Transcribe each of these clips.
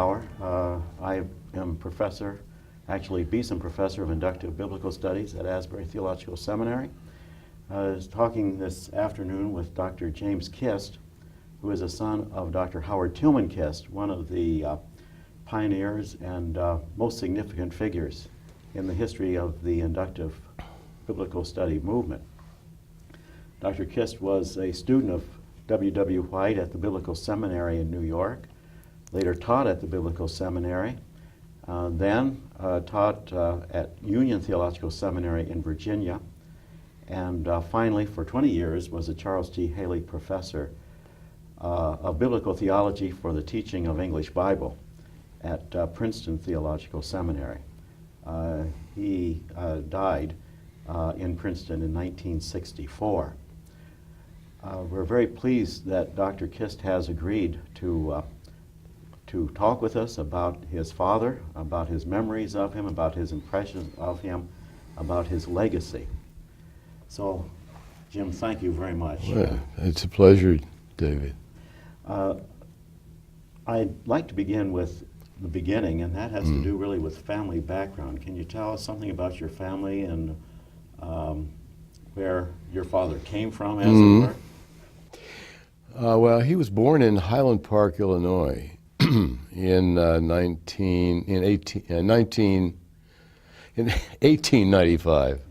hour. I am professor, actually Beeson Professor of Inductive Biblical Studies at Asbury Theological Seminary. I was talking this afternoon with Dr. James Kuist, who is a son of Dr. Howard Tillman Kuist, one of the pioneers and most significant figures in the history of the inductive biblical study movement. Dr. Kuist was a student of W. White at the Biblical Seminary in New York, later taught at the Biblical Seminary, then taught at Union Theological Seminary in Virginia, and finally for 20 years was a Charles T. Haley Professor of Biblical Theology for the teaching of English Bible at Princeton Theological Seminary. He died in Princeton in 1964. We're very pleased that Dr. Kuist has agreed to talk with us about his father, about his memories of him, about his impressions of him, about his legacy. So, Jim, thank you very much. Well, it's a pleasure, David. I'd like to begin with the beginning, and that has to do really with family background. Can you tell us something about your family and where your father came from, as it were? Well, he was born in Highland Park, Illinois, in 1895.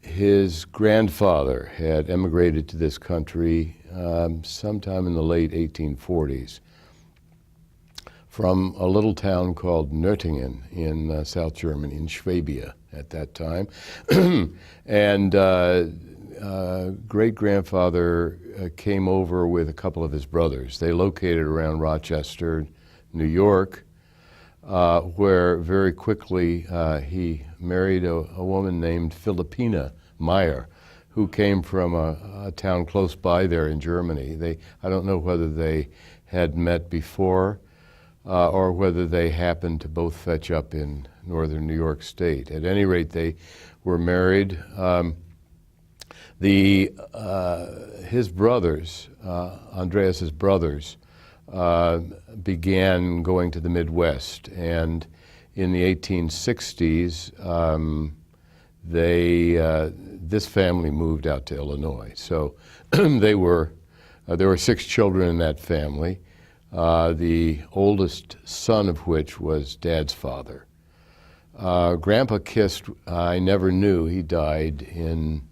His grandfather had emigrated to this country sometime in the late 1840s from a little town called Nöttingen in South Germany, in Swabia at that time. And great-grandfather came over with a couple of his brothers. They located around Rochester, New York, where very quickly he married a woman named Philippina Meyer, who came from a town close by there in Germany. I don't know whether they had met before or whether they happened to both fetch up in northern New York State. At any rate, they were married. His brothers, Andreas's brothers, began going to the Midwest, and in the 1860s, this family moved out to Illinois. So there were 6 children in that family, the oldest son of which was Dad's father. Grandpa Kuist, I never knew. He died in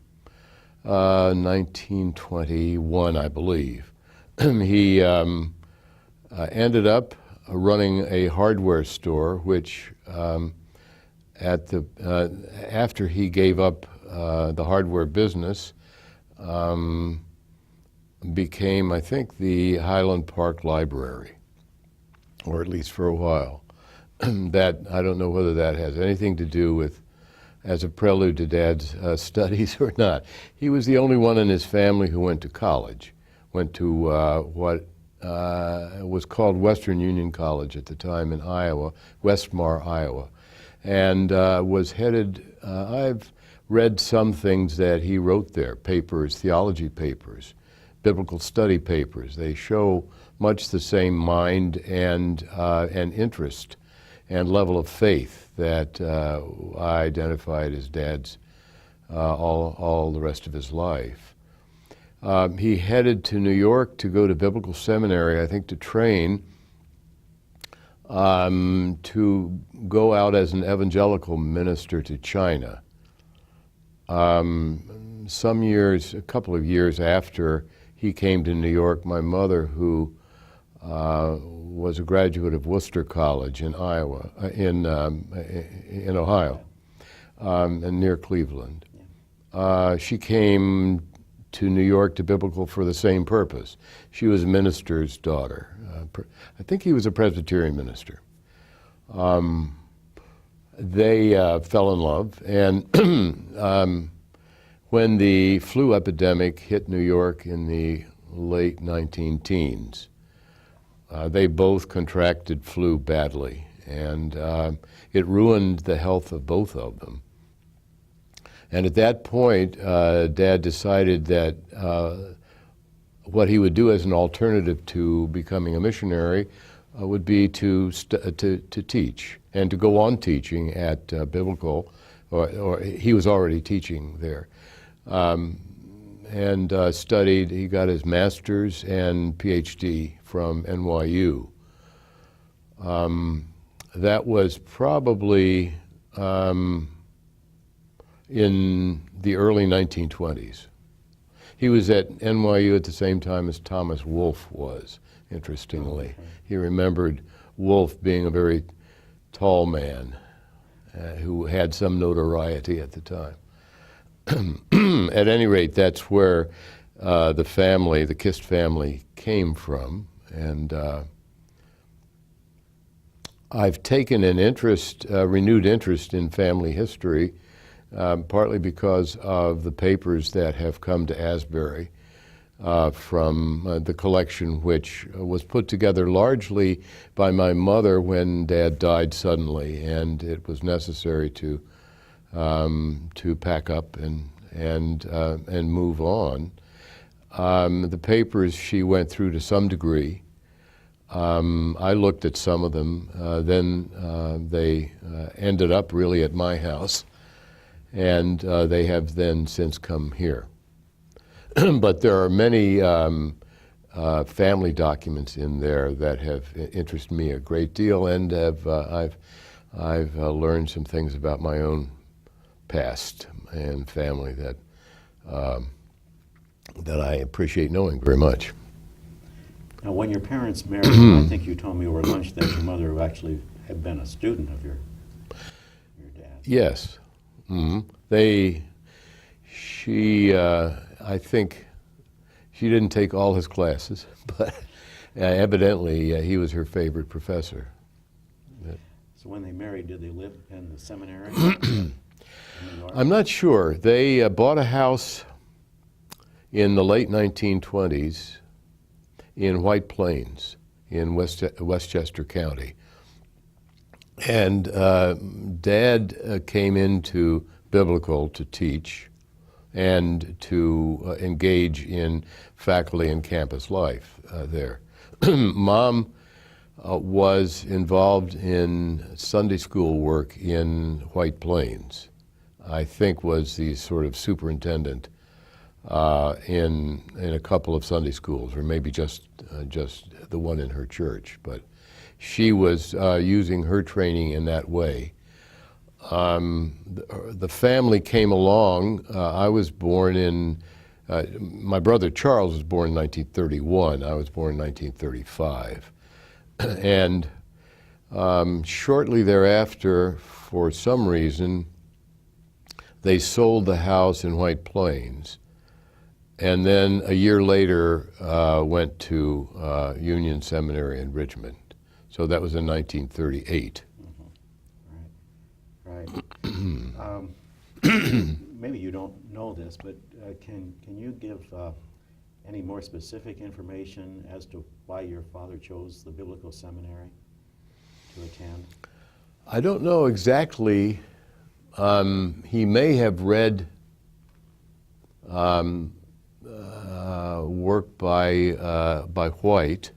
1921, I believe. He ended up running a hardware store, which after he gave up the hardware business, became, I think, the Highland Park Library, or at least for a while. That, I don't know whether that has anything to do with, as a prelude to Dad's studies or not. He was the only one in his family who went to college, went to what was called Western Union College at the time in Iowa, Westmar, Iowa, and was headed, I've read some things that he wrote there, papers, theology papers, biblical study papers. They show much the same mind and interest and level of faith that I identified as Dad's all the rest of his life. He headed to New York to go to Biblical Seminary, I think to train, to go out as an evangelical minister to China. Some years, a couple of years after he came to New York, my mother, who was a graduate of Worcester College in Iowa, in Ohio, and near Cleveland, she came to New York to Biblical for the same purpose. She was a minister's daughter. I think he was a Presbyterian minister. They fell in love, and when the flu epidemic hit New York in the late 19-teens, they both contracted flu badly, and it ruined the health of both of them. And at that point, Dad decided that what he would do as an alternative to becoming a missionary would be to teach and to go on teaching at Biblical, or he was already teaching there, and studied. He got his master's and PhD from NYU. That was probably in the early 1920s. He was at NYU at the same time as Thomas Wolfe was, interestingly. Okay. He remembered Wolfe being a very tall man who had some notoriety at the time. At any rate, that's where the family, the Kuist family, came from. And I've taken an interest, renewed interest in family history, partly because of the papers that have come to Asbury from the collection, which was put together largely by my mother when Dad died suddenly, and it was necessary to pack up and move on. The papers she went through to some degree. I looked at some of them. Then they ended up really at my house, and they have then since come here. But there are many family documents in there that have interested me a great deal, and I've learned some things about my own past and family that I appreciate knowing very much. Now, when your parents married, I think you told me over lunch that your mother actually had been a student of your dad. Yes. Mm-hmm. I think she didn't take all his classes, but evidently he was her favorite professor. So when they married, did they live in the seminary in New York? I'm not sure. They bought a house in the late 1920s in White Plains in Westchester County. And Dad came into Biblical to teach and to engage in faculty and campus life there. Mom was involved in Sunday school work in White Plains. I think was the sort of superintendent in a couple of Sunday schools, or maybe just the one in her church. But she was using her training in that way. The family came along. I was born in, my brother Charles was born in 1931. I was born in 1935. And shortly thereafter, for some reason, they sold the house in White Plains. And then a year later, went to Union Seminary in Richmond. So that was in 1938. Right. Maybe you don't know this, but can you give any more specific information as to why your father chose the Biblical Seminary to attend? I don't know exactly. He may have read work by White.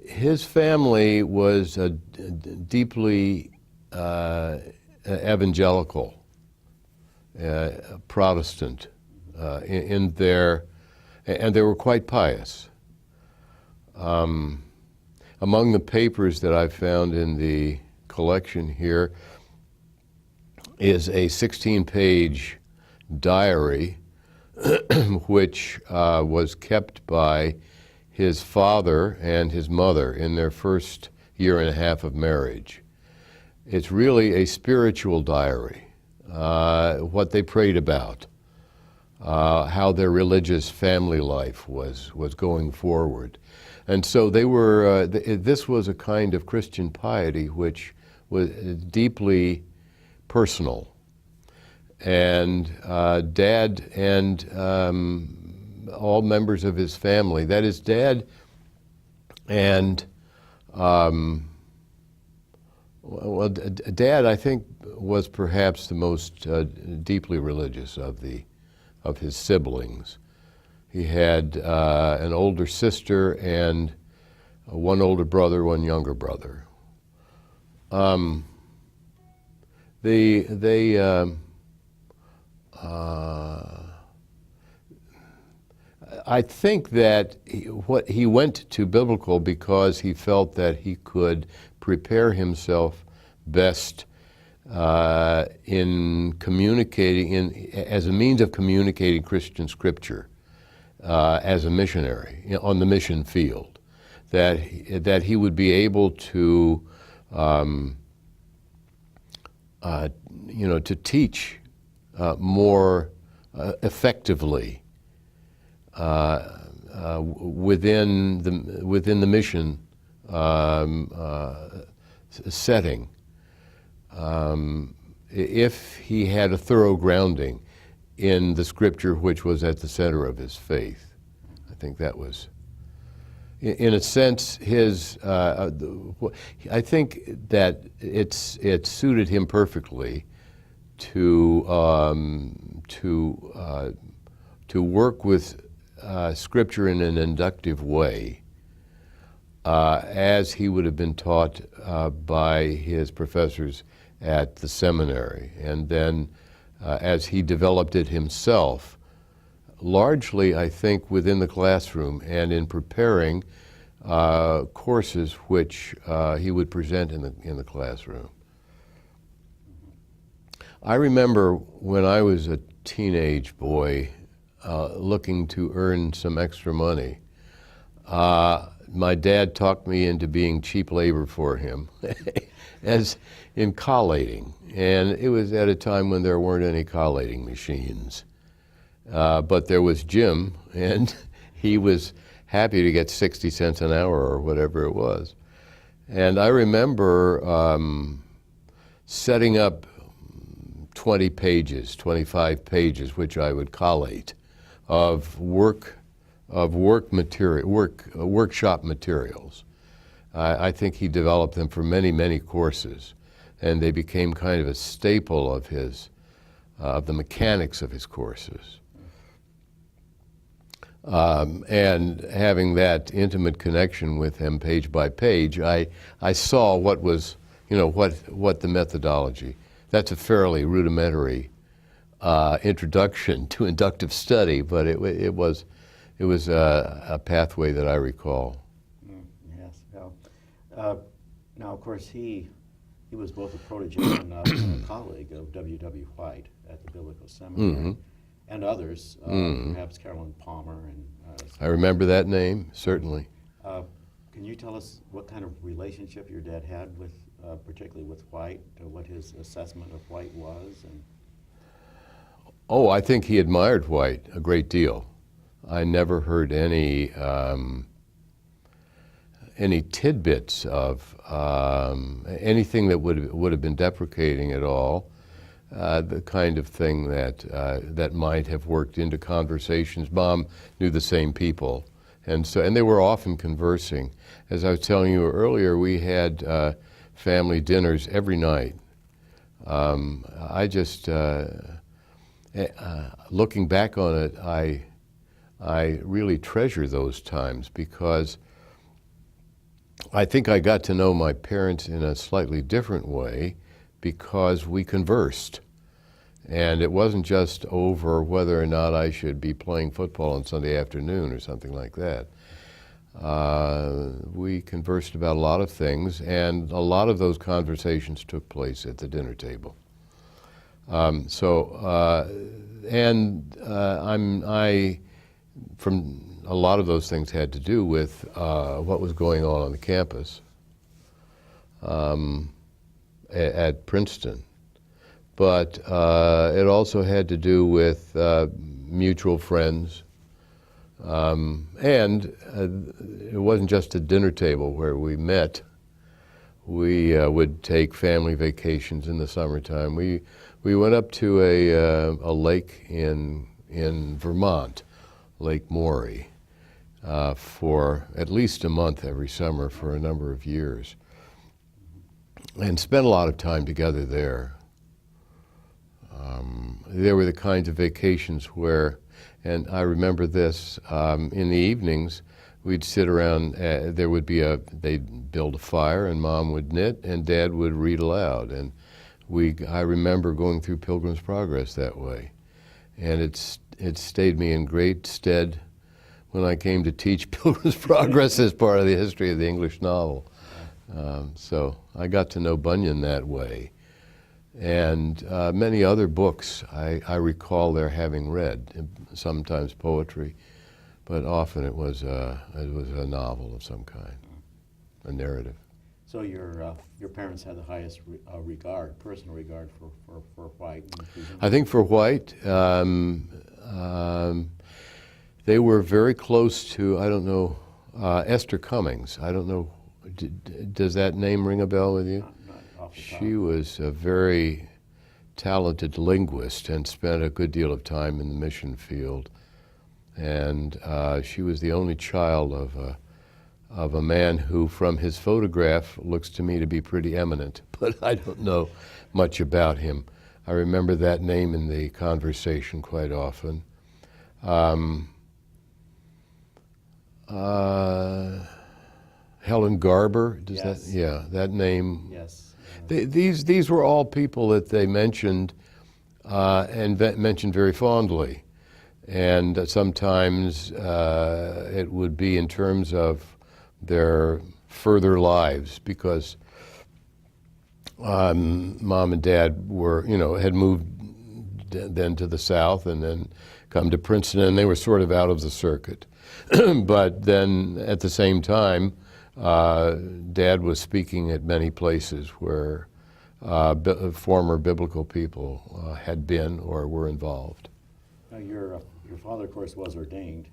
His family was deeply evangelical, Protestant, in their, and they were quite pious. Among the papers that I found in the collection here is a 16-page diary which was kept by his father and his mother in their first year and a half of marriage. It's really a spiritual diary, what they prayed about, how their religious family life was going forward. And so they were, this was a kind of Christian piety which was deeply personal. And Dad and all members of his family, that is, Dad and, Dad, I think, was perhaps the most deeply religious of the of his siblings. He had an older sister and one older brother, one younger brother. I think that he went to biblical because he felt that he could prepare himself best in communicating, as a means of communicating Christian scripture as a missionary on the mission field. That he would be able to, to teach more effectively within the mission setting, if he had a thorough grounding in the scripture which was at the center of his faith. I think that was, in a sense, his. I think that it suited him perfectly to work with scripture in an inductive way, as he would have been taught by his professors at the seminary, and then as he developed it himself, largely, I think, within the classroom and in preparing courses which he would present in the classroom. I remember when I was a teenage boy looking to earn some extra money, my dad talked me into being cheap labor for him as in collating. And it was at a time when there weren't any collating machines. But there was Jim, and he was happy to get 60 cents an hour or whatever it was. And I remember setting up 20 pages, 25 pages, which I would collate, of workshop materials. I think he developed them for many, many courses, and they became kind of a staple of the mechanics of his courses. And having that intimate connection with him page by page, I saw what was, what the methodology. That's a fairly rudimentary introduction to inductive study, but it was a pathway that I recall. Yes. Now, of course, he was both a protege and a colleague of W.W. White at the Biblical Seminary, Mm-hmm. and others, perhaps Carolyn Palmer. And I remember that name, certainly. Can you tell us what kind of relationship your dad had with, particularly with White, what his assessment of White was? And Oh, I think he admired White a great deal. I never heard any tidbits of anything that would have been deprecating at all. The kind of thing that might have worked into conversations. Mom knew the same people, and they were often conversing. As I was telling you earlier, we had family dinners every night. Looking back on it, I really treasure those times because I think I got to know my parents in a slightly different way because we conversed. And it wasn't just over whether or not I should be playing football on Sunday afternoon or something like that. We conversed about a lot of things, and a lot of those conversations took place at the dinner table. From a lot of those things had to do with what was going on the campus at Princeton. But it also had to do with mutual friends. And it wasn't just a dinner table where we met. We would take family vacations in the summertime. We went up to a lake in Vermont, Lake Morey, for at least a month every summer for a number of years, and spent a lot of time together there. there were the kinds of vacations where, and I remember this, in the evenings, we'd sit around, they'd build a fire and Mom would knit and Dad would read aloud. And I remember going through Pilgrim's Progress that way. And it stayed me in great stead when I came to teach Pilgrim's Progress as part of the history of the English novel. So I got to know Bunyan that way. And many other books I recall their having read, sometimes poetry, but often it was a novel of some kind, a narrative. So your parents had the highest regard, personal regard for White. I think for White, they were very close to, I don't know, Esther Cummings. I don't know, does that name ring a bell with you? Not off the top. She was a very talented linguist and spent a good deal of time in the mission field. And she was the only child of a man who, from his photograph, looks to me to be pretty eminent, but I don't know much about him. I remember that name in the conversation quite often. Helen Garber, Yes. that name. Yes. These were all people that they mentioned and mentioned very fondly. And sometimes it would be in terms of their further lives, because Mom and Dad were, had moved then to the South and then come to Princeton, and they were sort of out of the circuit. But then at the same time, Dad was speaking at many places where former biblical people had been or were involved. Now your father, of course, was ordained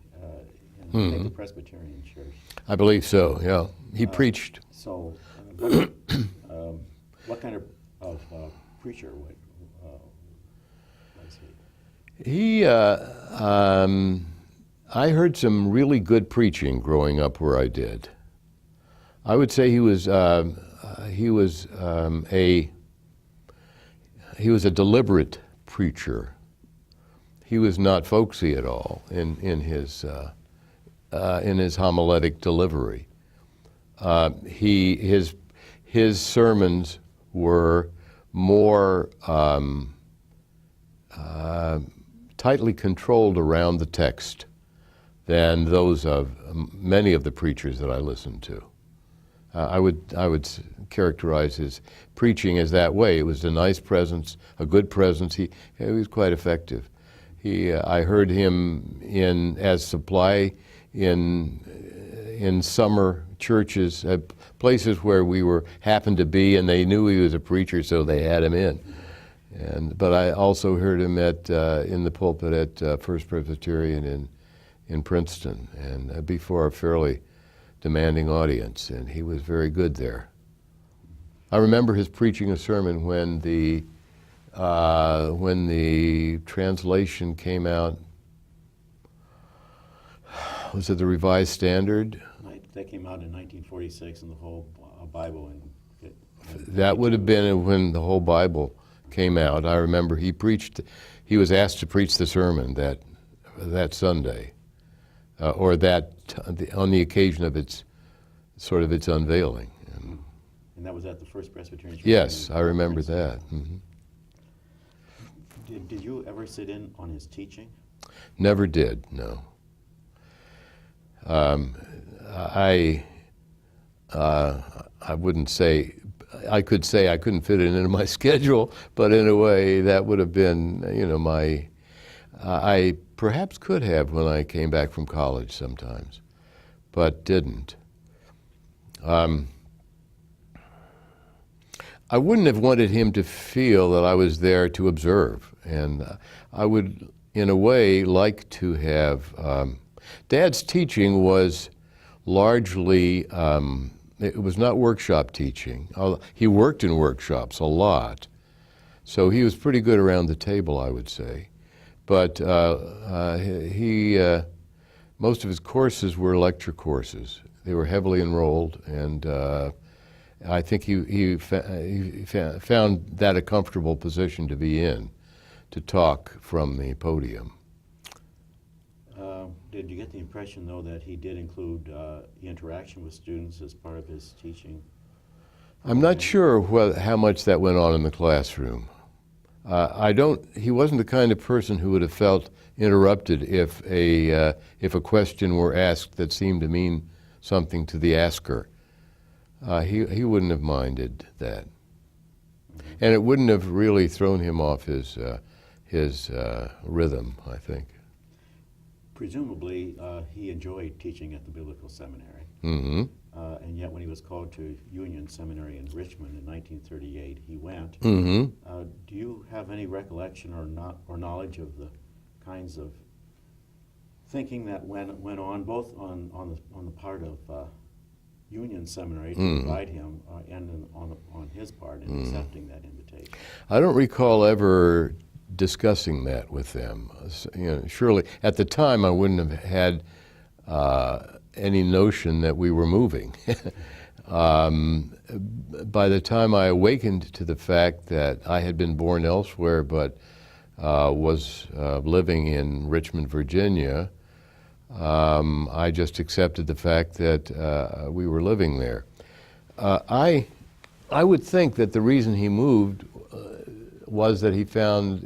in the Presbyterian Church. I believe so, yeah. He preached. So, what kind of preacher was he? I heard some really good preaching growing up where I did. I would say he was a deliberate preacher. He was not folksy at all in his homiletic delivery. His sermons were more tightly controlled around the text than those of many of the preachers that I listened to. I would characterize his preaching as that way. It was a nice presence, a good presence. He was quite effective. I heard him as supply in summer churches, places where we happened to be, and they knew he was a preacher, so they had him in. But I also heard him in the pulpit at First Presbyterian in Princeton, and before a fairly demanding audience, and he was very good there. I remember his preaching a sermon when the translation came out. Was it the Revised Standard? That came out in 1946, and the whole Bible. That would have been when the whole Bible came out. I remember he was asked to preach the sermon that Sunday, or on the occasion of its unveiling. And that was at the First Presbyterian Church? Yes, I remember that. Mm-hmm. Did you ever sit in on his teaching? Never did, no. I wouldn't say, I could say I couldn't fit it into my schedule, but in a way that would have been, I perhaps could have when I came back from college sometimes, but didn't. I wouldn't have wanted him to feel that I was there to observe, and I would, in a way, like to have. Dad's teaching was largely, it was not workshop teaching. He worked in workshops a lot, so he was pretty good around the table, I would say. But most of his courses were lecture courses. They were heavily enrolled, and I think he found that a comfortable position to be in, to talk from the podium. Did you get the impression, though, that he did include the interaction with students as part of his teaching? I'm not sure how much that went on in the classroom. He wasn't the kind of person who would have felt interrupted if a question were asked that seemed to mean something to the asker. He wouldn't have minded that. Mm-hmm. And it wouldn't have really thrown him off his rhythm, I think. Presumably, he enjoyed teaching at the Biblical Seminary. Mm-hmm. And yet when he was called to Union Seminary in Richmond in 1938, he went. Mm-hmm. Do you have any recollection or knowledge of the kinds of thinking that went on, both on the part of Union Seminary to invite him and on his part in accepting that invitation? I don't recall ever discussing that with them. Surely, at the time, I wouldn't have had any notion that we were moving. By the time I awakened to the fact that I had been born elsewhere but was living in Richmond, Virginia, I just accepted the fact that we were living there. I would think that the reason he moved was that he found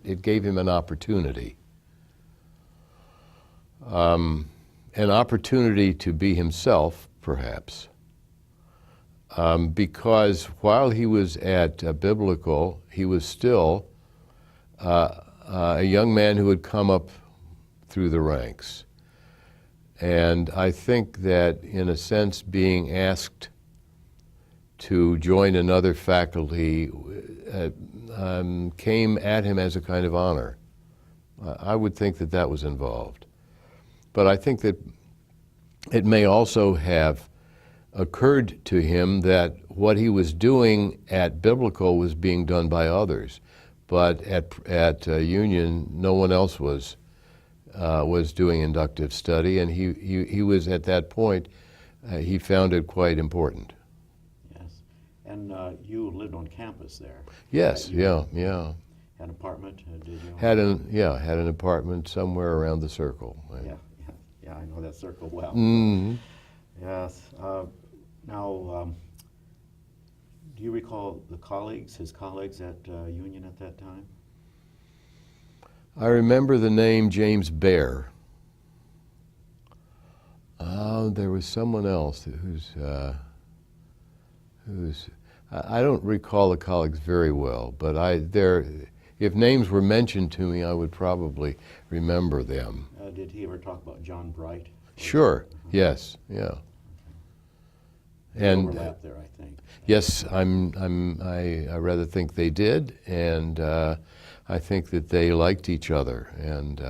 it gave him an opportunity. An opportunity to be himself, perhaps, because while he was at Biblical, he was still a young man who had come up through the ranks. And I think that, in a sense, being asked to join another faculty came at him as a kind of honor. I would think that that was involved. But I think that it may also have occurred to him that what he was doing at Biblical was being done by others, but at Union, no one else was doing inductive study, and he was at that point. He found it quite important. Yes, and you lived on campus there. Yes, yeah. Had an apartment, did you? Had an apartment somewhere around the circle. Yeah, I know that circle well. Mm-hmm. Yes. Now, do you recall his colleagues at Union at that time? I remember the name James Baer. There was someone else who's I don't recall the colleagues very well, but if names were mentioned to me, I would probably remember them. Did he ever talk about John Bright? Sure. Yes. Yeah. And overlap there, I think. Yes, I rather think they did, and I think that they liked each other, and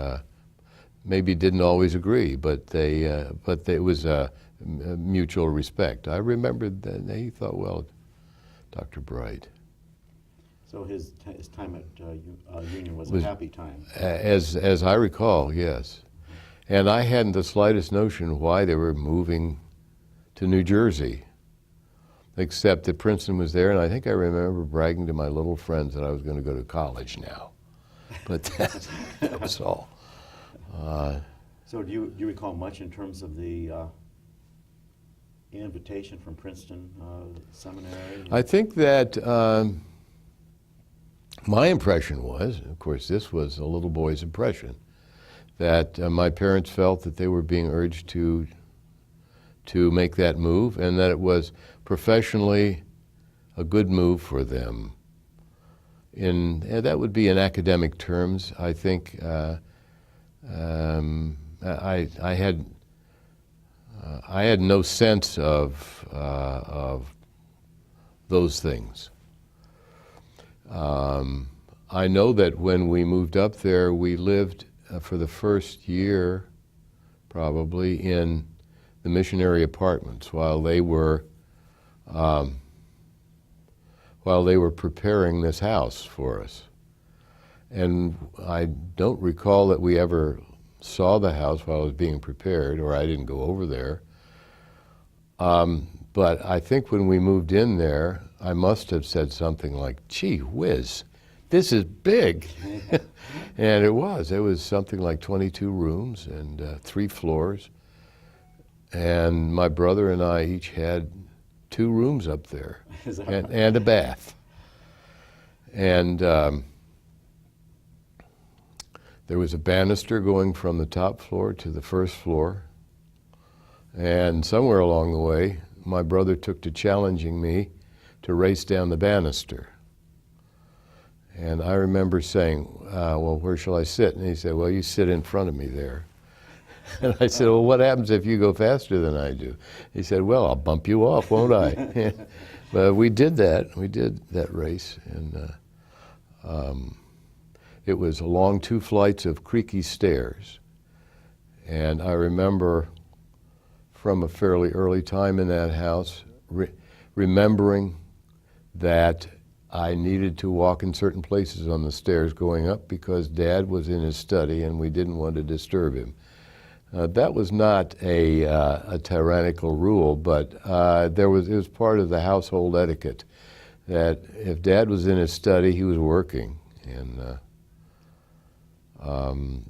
maybe didn't always agree, but it was a mutual respect. I remembered that he thought, well, Dr. Bright. So his time at Union was a happy time. As I recall, yes. And I hadn't the slightest notion why they were moving to New Jersey, except that Princeton was there, and I think I remember bragging to my little friends that I was going to go to college now. But that was all. So do you recall much in terms of the invitation from Princeton Seminary? I think that my impression was, of course this was a little boy's impression, that my parents felt that they were being urged to make that move, and that it was professionally a good move for them. That would be in academic terms. I think I had no sense of those things. I know that when we moved up there, we lived for the first year, probably, in the missionary apartments while they were preparing this house for us. And I don't recall that we ever saw the house while it was being prepared, or I didn't go over there. But I think when we moved in there, I must have said something like, "Gee whiz, this is big. And it was something like 22 rooms and 3 floors. And my brother and I each had 2 rooms up there and a bath. And there was a banister going from the top floor to the first floor. And somewhere along the way, my brother took to challenging me to race down the banister. And I remember saying, well, where shall I sit? And he said, well, you sit in front of me there. And I said, well, what happens if you go faster than I do? He said, well, I'll bump you off, won't I? But we did that. We did that race. And it was along 2 flights of creaky stairs. And I remember from a fairly early time in that house, remembering that I needed to walk in certain places on the stairs going up because Dad was in his study and we didn't want to disturb him. That was not a tyrannical rule, but it was part of the household etiquette that if Dad was in his study, he was working. And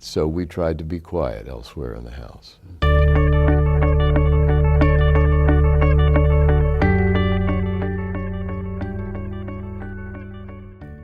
so we tried to be quiet elsewhere in the house.